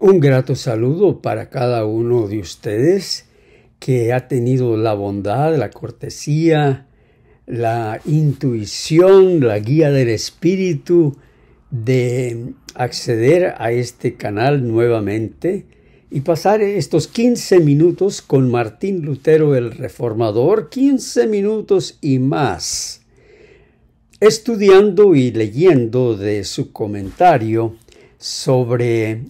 Un grato saludo para cada uno de ustedes que ha tenido la bondad, la cortesía, la intuición, la guía del Espíritu de acceder a este canal nuevamente y pasar estos 15 minutos con Martín Lutero el Reformador, 15 minutos y más, estudiando y leyendo de su comentario sobre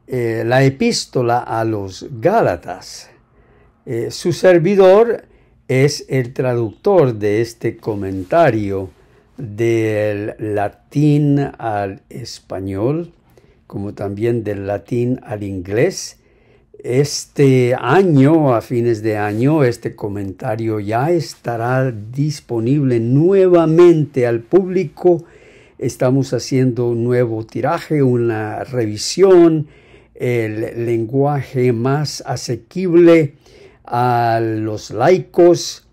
la epístola a los Gálatas. Su servidor es el traductor de este comentario del latín al español, como también del latín al inglés. Este año, a fines de año, este comentario ya estará disponible nuevamente al público. Estamos haciendo un nuevo tiraje, una revisión, el lenguaje más asequible a los laicos,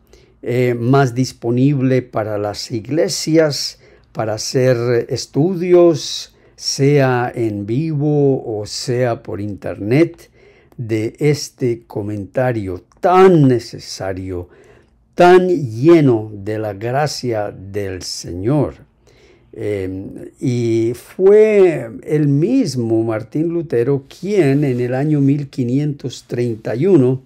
más disponible para las iglesias, para hacer estudios, sea en vivo o sea por internet, de este comentario tan necesario, tan lleno de la gracia del Señor. Y fue el mismo Martín Lutero quien en el año 1531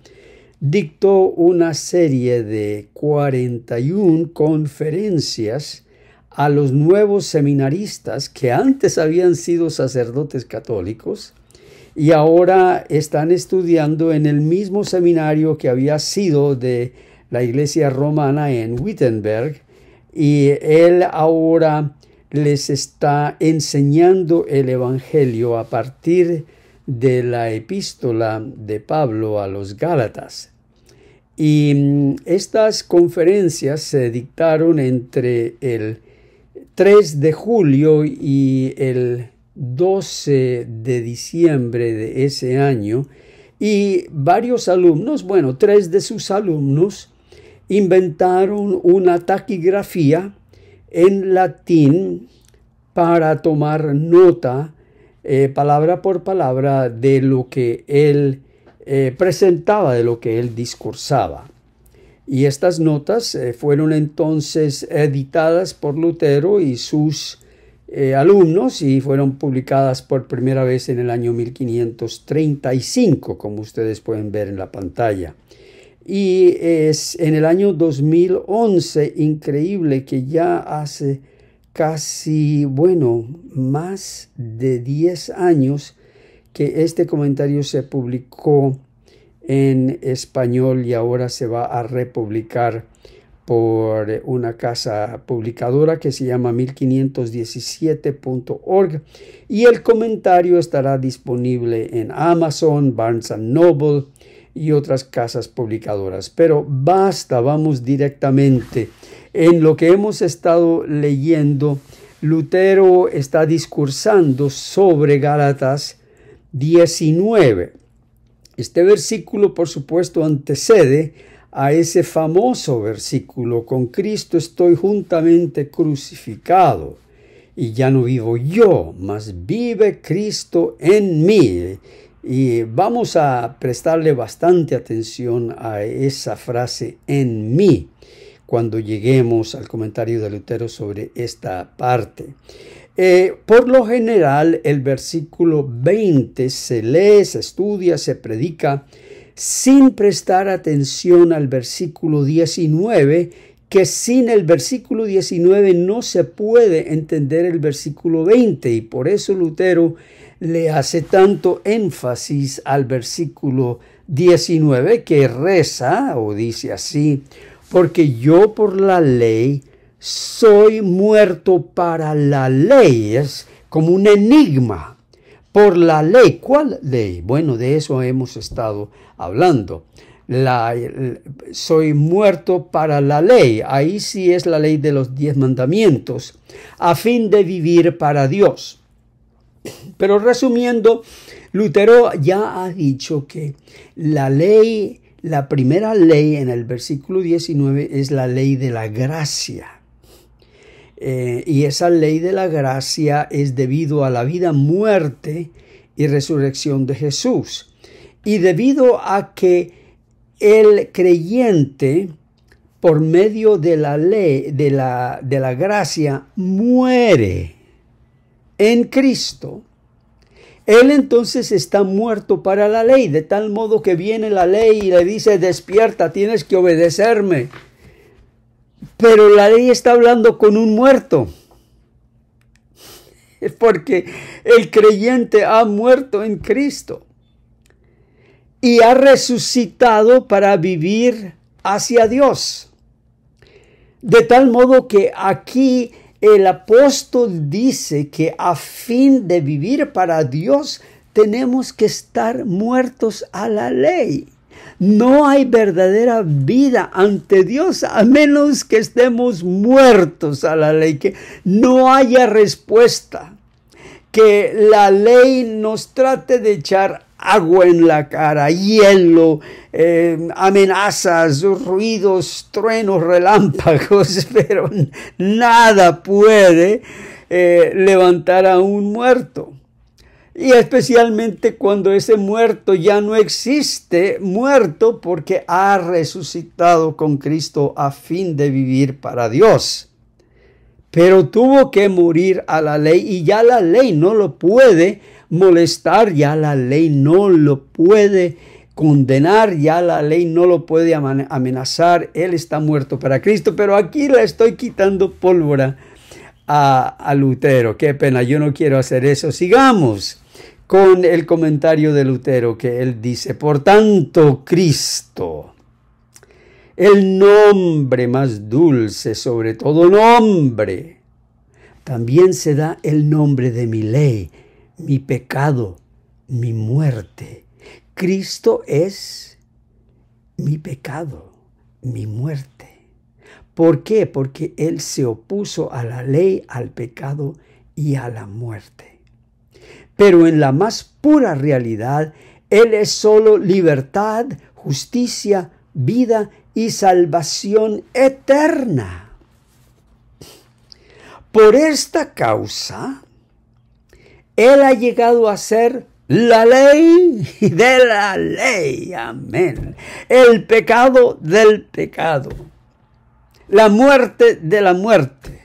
dictó una serie de 41 conferencias a los nuevos seminaristas que antes habían sido sacerdotes católicos y ahora están estudiando en el mismo seminario que había sido de la iglesia romana en Wittenberg, y él ahora les está enseñando el Evangelio a partir de la epístola de Pablo a los Gálatas. Y estas conferencias se dictaron entre el 3 de julio y el 12 de diciembre de ese año, y varios alumnos, tres de sus alumnos, inventaron una taquigrafía en latín para tomar nota, palabra por palabra, de lo que él presentaba, de lo que él discursaba. Y estas notas fueron entonces editadas por Lutero y sus alumnos y fueron publicadas por primera vez en el año 1535, como ustedes pueden ver en la pantalla. Y es en el año 2011, increíble que ya hace casi, más de 10 años que este comentario se publicó en español y ahora se va a republicar por una casa publicadora que se llama 1517.org, y el comentario estará disponible en Amazon, Barnes & Noble y otras casas publicadoras. Pero vamos directamente en lo que hemos estado leyendo. Lutero está discursando sobre Gálatas 19. Este versículo, por supuesto, antecede a ese famoso versículo: con Cristo estoy juntamente crucificado, y ya no vivo yo, mas vive Cristo en mí. Y vamos a prestarle bastante atención a esa frase, en mí, cuando lleguemos al comentario de Lutero sobre esta parte. Por lo general, el versículo 20 se lee, se estudia, se predica sin prestar atención al versículo 19, que sin el versículo 19 no se puede entender el versículo 20, y por eso Lutero le hace tanto énfasis al versículo 19, que reza o dice así: porque yo por la ley soy muerto para la ley. Es como un enigma. Por la ley. ¿Cuál ley? Bueno, de eso hemos estado hablando. Soy muerto para la ley. Ahí sí es la ley de los 10 mandamientos, a fin de vivir para Dios. Pero resumiendo, Lutero ya ha dicho que la ley, la primera ley en el versículo 19 es la ley de la gracia. Y esa ley de la gracia es debido a la vida, muerte y resurrección de Jesús. Y debido a que el creyente, por medio de la ley, de la gracia, muere en Cristo, él entonces está muerto para la ley, de tal modo que viene la ley y le dice: despierta, tienes que obedecerme. Pero la ley está hablando con un muerto, porque el creyente ha muerto en Cristo y ha resucitado para vivir hacia Dios. De tal modo que aquí el apóstol dice que a fin de vivir para Dios tenemos que estar muertos a la ley. No hay verdadera vida ante Dios a menos que estemos muertos a la ley, que no haya respuesta, que la ley nos trate de echar agua en la cara, hielo, amenazas, ruidos, truenos, relámpagos, pero nada puede levantar a un muerto. Y especialmente cuando ese muerto ya no existe, muerto porque ha resucitado con Cristo a fin de vivir para Dios. Pero tuvo que morir a la ley y ya la ley no lo puede molestar, ya la ley no lo puede condenar, ya la ley no lo puede amenazar. Él está muerto para Cristo, pero aquí le estoy quitando pólvora a Lutero. Qué pena, yo no quiero hacer eso. Sigamos con el comentario de Lutero, que él dice: por tanto, Cristo, el nombre más dulce sobre todo nombre, también se da el nombre de mi ley, mi pecado, mi muerte. Cristo es mi pecado, mi muerte. ¿Por qué? Porque Él se opuso a la ley, al pecado y a la muerte. Pero en la más pura realidad, Él es solo libertad, justicia, vida y salvación eterna. Por esta causa, Él ha llegado a ser la ley de la ley. Amén. El pecado del pecado. La muerte de la muerte.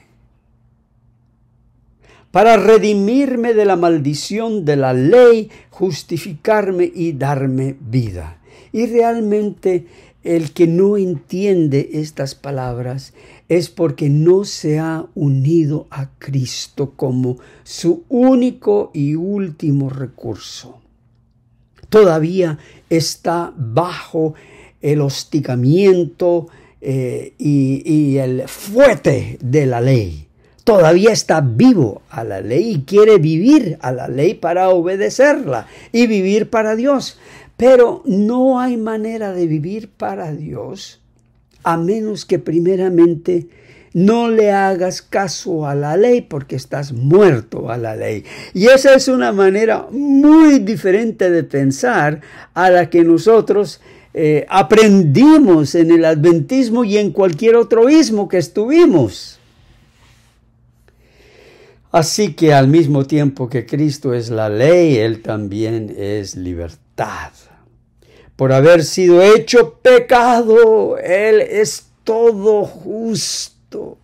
Para redimirme de la maldición de la ley, justificarme y darme vida. Y realmente el que no entiende estas palabras es porque no se ha unido a Cristo como su único y último recurso. Todavía está bajo el hostigamiento y el fuete de la ley. Todavía está vivo a la ley y quiere vivir a la ley para obedecerla y vivir para Dios. Pero no hay manera de vivir para Dios a menos que primeramente no le hagas caso a la ley, porque estás muerto a la ley. Y esa es una manera muy diferente de pensar a la que nosotros aprendimos en el adventismo y en cualquier otro ismo que estuvimos. Así que al mismo tiempo que Cristo es la ley, Él también es libertad. Por haber sido hecho pecado, Él es todo justo.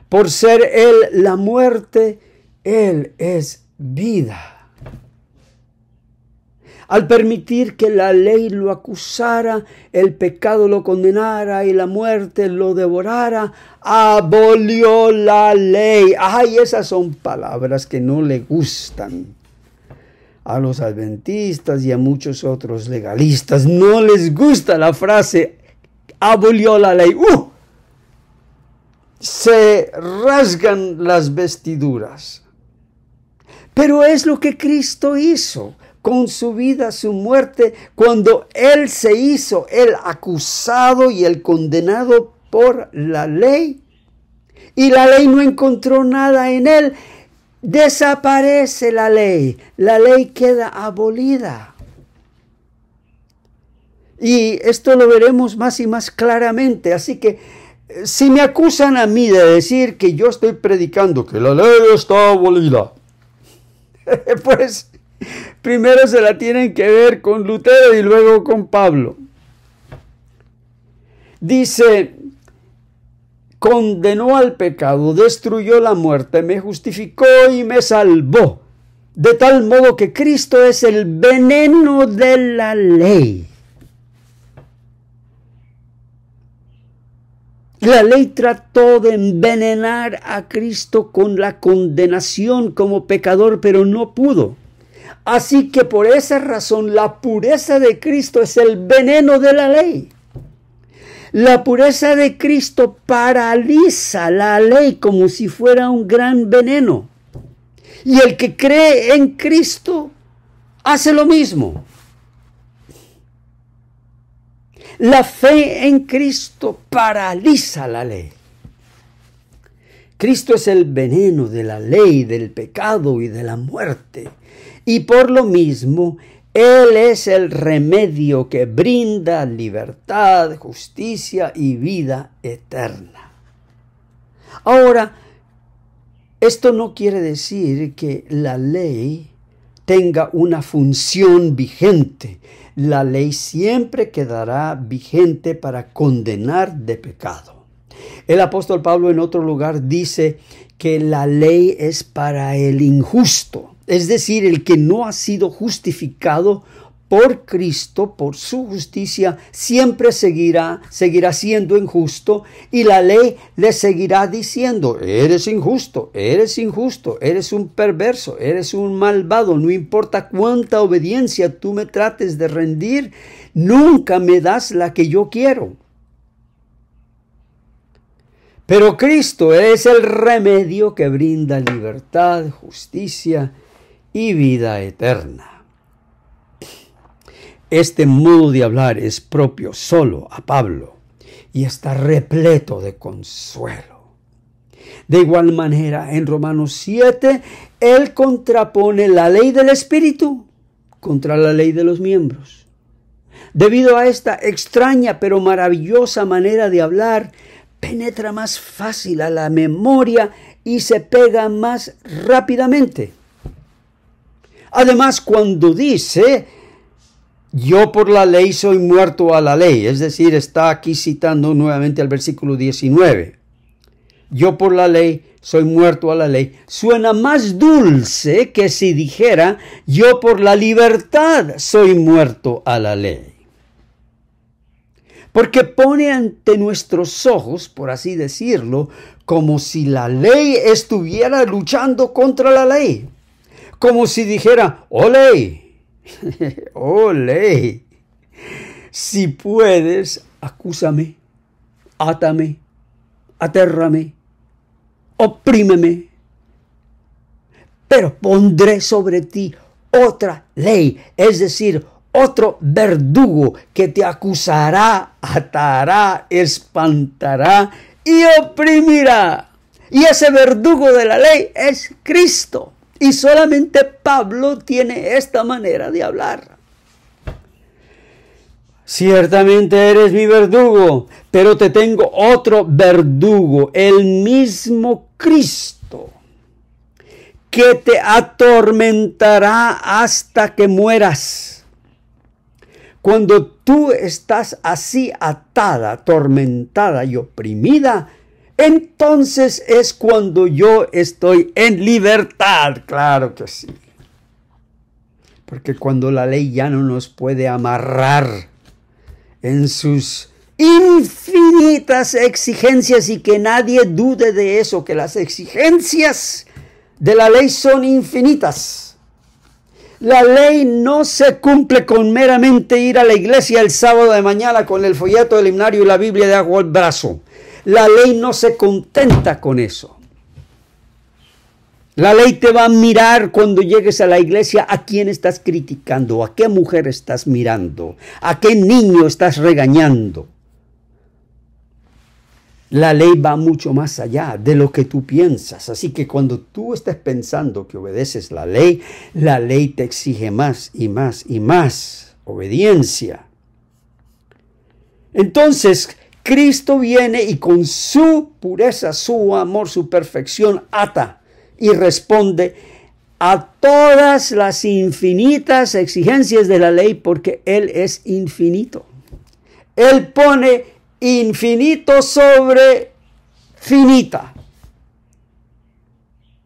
Por ser Él la muerte, Él es vida. Al permitir que la ley lo acusara, el pecado lo condenara y la muerte lo devorara, abolió la ley. Ay, esas son palabras que no le gustan a los adventistas y a muchos otros legalistas. No les gusta la frase abolió la ley. Se rasgan las vestiduras. Pero es lo que Cristo hizo con su vida, su muerte, cuando Él se hizo el acusado y el condenado por la ley. Y la ley no encontró nada en Él. Desaparece la ley queda abolida. Y esto lo veremos más y más claramente. Así que Si me acusan a mí de decir que yo estoy predicando que la ley está abolida, pues primero se la tienen que ver con Lutero y luego con Pablo. Dice, condenó al pecado, destruyó la muerte, me justificó y me salvó, de tal modo que Cristo es el veneno de la ley. La ley trató de envenenar a Cristo con la condenación como pecador, pero no pudo. Así que por esa razón la pureza de Cristo es el veneno de la ley. La pureza de Cristo paraliza la ley como si fuera un gran veneno. Y el que cree en Cristo hace lo mismo. La fe en Cristo paraliza la ley. Cristo es el veneno de la ley, del pecado y de la muerte. Y por lo mismo, Él es el remedio que brinda libertad, justicia y vida eterna. Ahora, esto no quiere decir que la ley tenga una función vigente. La ley siempre quedará vigente para condenar de pecado. El apóstol Pablo en otro lugar dice que la ley es para el injusto, es decir, el que no ha sido justificado por Cristo, por su justicia, siempre seguirá siendo injusto, y la ley le seguirá diciendo, eres injusto, eres un perverso, eres un malvado, no importa cuánta obediencia tú me trates de rendir, nunca me das la que yo quiero. Pero Cristo es el remedio que brinda libertad, justicia y vida eterna. Este modo de hablar es propio solo a Pablo y está repleto de consuelo. De igual manera, en Romanos 7, él contrapone la ley del Espíritu contra la ley de los miembros. Debido a esta extraña pero maravillosa manera de hablar, penetra más fácil a la memoria y se pega más rápidamente. Además, cuando dice, yo por la ley soy muerto a la ley, es decir, está aquí citando nuevamente el versículo 19. Yo por la ley soy muerto a la ley. Suena más dulce que si dijera, yo por la libertad soy muerto a la ley. Porque pone ante nuestros ojos, por así decirlo, como si la ley estuviera luchando contra la ley. Como si dijera, oh ley, oh ley, si puedes, acúsame, átame, atérrame, oprímeme, pero pondré sobre ti otra ley, es decir, otro verdugo que te acusará, atará, espantará y oprimirá. Y ese verdugo de la ley es Cristo. Y solamente Pablo tiene esta manera de hablar. Ciertamente eres mi verdugo, pero te tengo otro verdugo, el mismo Cristo, que te atormentará hasta que mueras. Cuando tú estás así atada, atormentada y oprimida, entonces es cuando yo estoy en libertad. Claro que sí. Porque cuando la ley ya no nos puede amarrar en sus infinitas exigencias, y que nadie dude de eso, que las exigencias de la ley son infinitas. La ley no se cumple con meramente ir a la iglesia el sábado de mañana con el folleto del himnario y la Biblia de abajo al brazo. La ley no se contenta con eso. La ley te va a mirar cuando llegues a la iglesia a quién estás criticando, a qué mujer estás mirando, a qué niño estás regañando. La ley va mucho más allá de lo que tú piensas. Así que cuando tú estés pensando que obedeces la ley te exige más y más y más obediencia. Entonces, Cristo viene y con su pureza, su amor, su perfección ata y responde a todas las infinitas exigencias de la ley, porque Él es infinito. Él pone infinito sobre finita.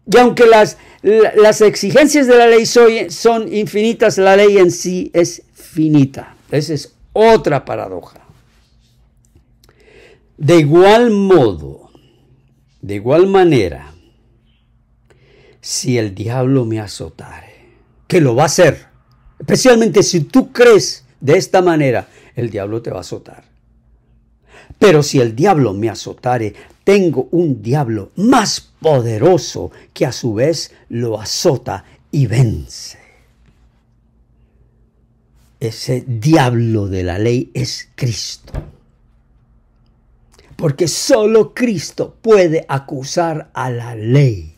Y aunque las exigencias de la ley son infinitas, la ley en sí es finita. Esa es otra paradoja. De igual modo, de igual manera, si el diablo me azotare, que lo va a hacer, especialmente si tú crees de esta manera, el diablo te va a azotar. Pero si el diablo me azotare, tengo un diablo más poderoso que a su vez lo azota y vence. Ese diablo de la ley es Cristo. Porque solo Cristo puede acusar a la ley.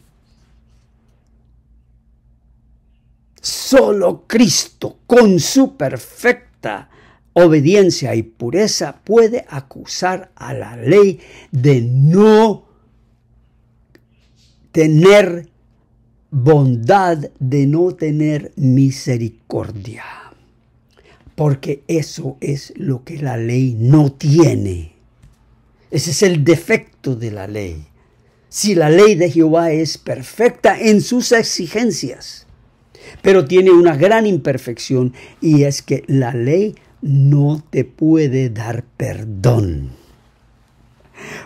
Solo Cristo, con su perfecta obediencia y pureza, puede acusar a la ley de no tener bondad, de no tener misericordia. Porque eso es lo que la ley no tiene. Ese es el defecto de la ley. Si la ley de Jehová es perfecta en sus exigencias, pero tiene una gran imperfección, y es que la ley no te puede dar perdón.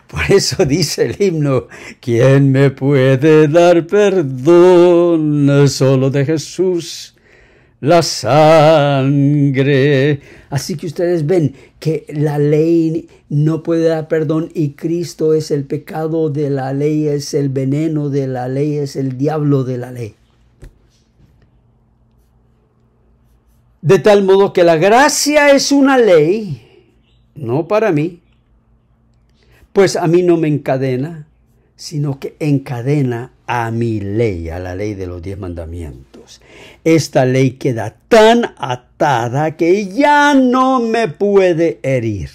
Por eso dice el himno: ¿quién me puede dar perdón? Solo de Jesús la sangre. Así que ustedes ven que la ley no puede dar perdón, y Cristo es el pecado de la ley, es el veneno de la ley, es el diablo de la ley. De tal modo que la gracia es una ley, no para mí, pues a mí no me encadena, sino que encadena a mi ley, a la ley de los 10 mandamientos. Esta ley queda tan atada que ya no me puede herir.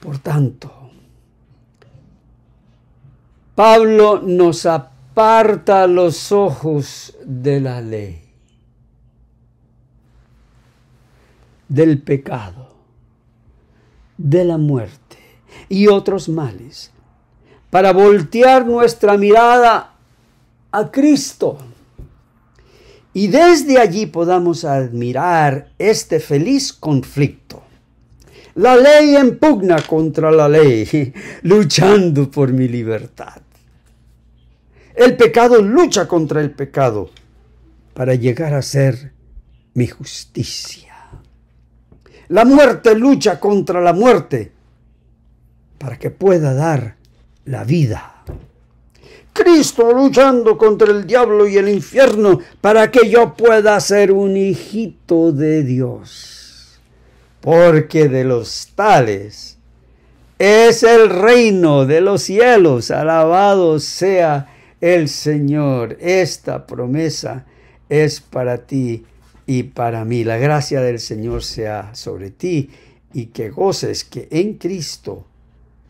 Por tanto, Pablo nos aparta los ojos de la ley, del pecado, de la muerte y otros males, para voltear nuestra mirada a Cristo. Y desde allí podamos admirar este feliz conflicto. La ley impugna contra la ley, luchando por mi libertad. El pecado lucha contra el pecado para llegar a ser mi justicia. La muerte lucha contra la muerte para que pueda dar la vida. Cristo luchando contra el diablo y el infierno para que yo pueda ser un hijito de Dios. Porque de los tales es el reino de los cielos. Alabado sea el Señor. Esta promesa es para ti y para mí. La gracia del Señor sea sobre ti, y que goces que en Cristo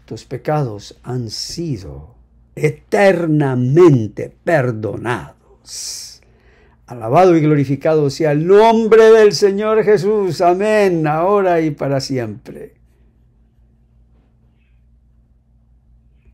tus pecados han sido eternamente perdonados. Alabado y glorificado sea el nombre del Señor Jesús. Amén, ahora y para siempre.